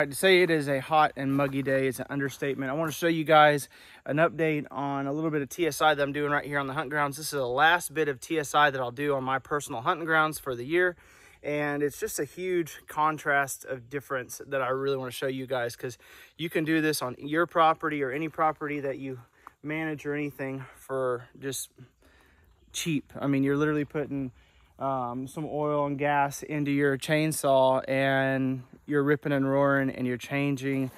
To say it is a hot and muggy day is an understatement. I want to show you guys an update on a little bit of TSI that I'm doing right here on the hunting grounds. This is the last bit of TSI that I'll do on my personal hunting grounds for the year. And it's just a huge contrast of difference that I really want to show you guys, because you can do this on your property or any property that you manage or anything for just cheap. I mean, you're literally putting some oil and gas into your chainsaw and you're ripping and roaring and you're changing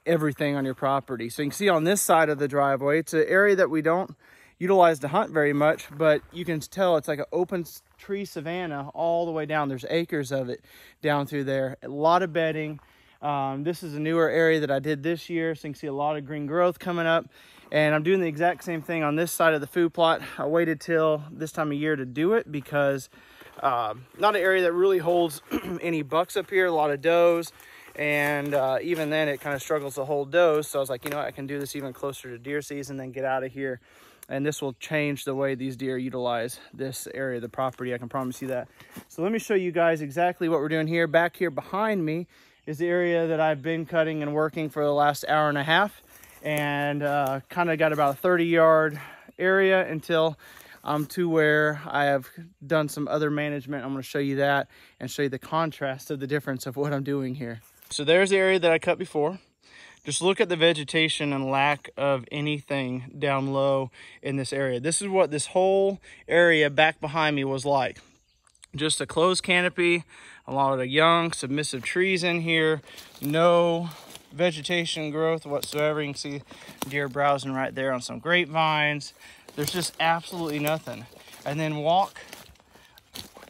everything on your property. So you can see on this side of the driveway, it's an area that we don't utilize to hunt very much, but you can tell it's like an open tree savanna all the way down. There's acres of it down through there, a lot of bedding. This is a newer area that I did this year, so you can see a lot of green growth coming up. And I'm doing the exact same thing on this side of the food plot. I waited till this time of year to do it because not an area that really holds any bucks up here, a lot of does. And even then it kind of struggles to hold does. So I was like, you know what, I can do this even closer to deer season, then get out of here. And this will change the way these deer utilize this area of the property. I can promise you that. So let me show you guys exactly what we're doing here. Back here behind me is the area that I've been cutting and working for the last hour and a half. And kind of got about a 30-yard area until I'm to where I have done some other management. I'm going to show you that and show you the contrast of the difference of what I'm doing here. So there's the area that I cut before. Just look at the vegetation and lack of anything down low in this area. This is what this whole area back behind me was like. Just a closed canopy, a lot of young submissive trees in here, no vegetation growth whatsoever. You can see deer browsing right there on some grapevines. There's just absolutely nothing. And then walk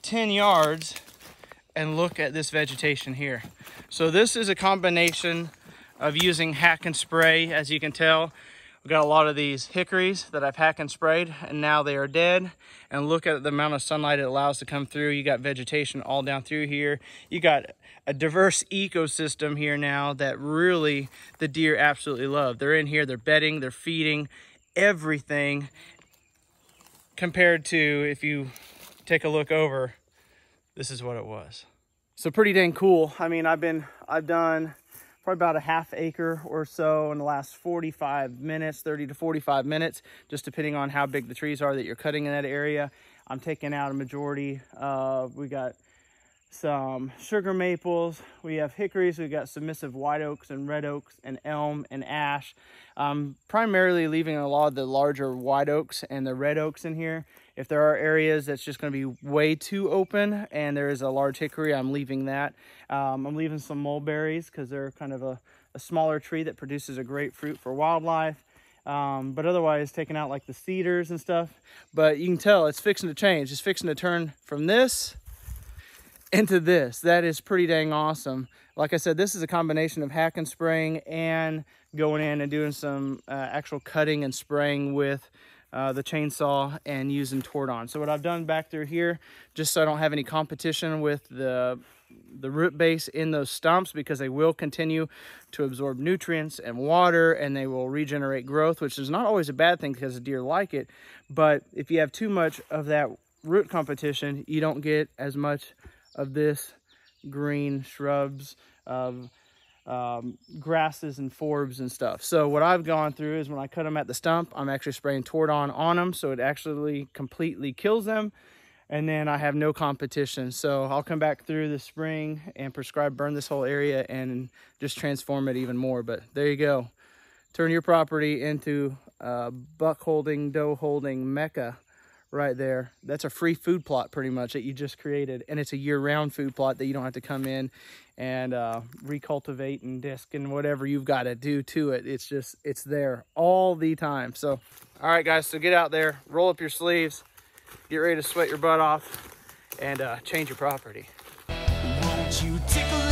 10 yards and look at this vegetation here. So this is a combination of using hack and spray. As you can tell, we've got a lot of these hickories that I've hack and sprayed and now they are dead. And look at the amount of sunlight it allows to come through. You got vegetation all down through here. You got a diverse ecosystem here now that really the deer absolutely love. They're in here, they're bedding, they're feeding, everything, compared to if you take a look over, this is what it was. So pretty dang cool. I mean, I've done probably about a half acre or so in the last 45 minutes, 30 to 45 minutes, just depending on how big the trees are that you're cutting in that area. I'm taking out a majority. We got some sugar maples, we have hickories, we got submissive white oaks and red oaks and elm and ash. Primarily leaving a lot of the larger white oaks and the red oaks in here. If there are areas that's just going to be way too open and there is a large hickory, I'm leaving that. I'm leaving some mulberries because they're kind of a smaller tree that produces a great fruit for wildlife. But otherwise taking out like the cedars and stuff. But you can tell it's fixing to change. It's fixing to turn from this into this. That is pretty dang awesome. Like I said, this is a combination of hack and spraying and going in and doing some actual cutting and spraying with the chainsaw and using Tordon. So what I've done back through here, just so I don't have any competition with the root base in those stumps, because they will continue to absorb nutrients and water and they will regenerate growth, which is not always a bad thing because the deer like it. But if you have too much of that root competition, you don't get as much of this green shrubs of grasses and forbs and stuff. So what I've gone through is when I cut them at the stump, I'm actually spraying Tordon on them, so it actually completely kills them, and then I have no competition. So I'll come back through the spring and prescribe burn this whole area and just transform it even more. But there you go, turn your property into a buck holding, doe holding mecca right there. That's a free food plot pretty much that you just created, and it's a year-round food plot that you don't have to come in and recultivate and disc and whatever you've got to do to it. It's just, it's there all the time. So all right guys, so get out there, roll up your sleeves, get ready to sweat your butt off and change your property. Won't you tickle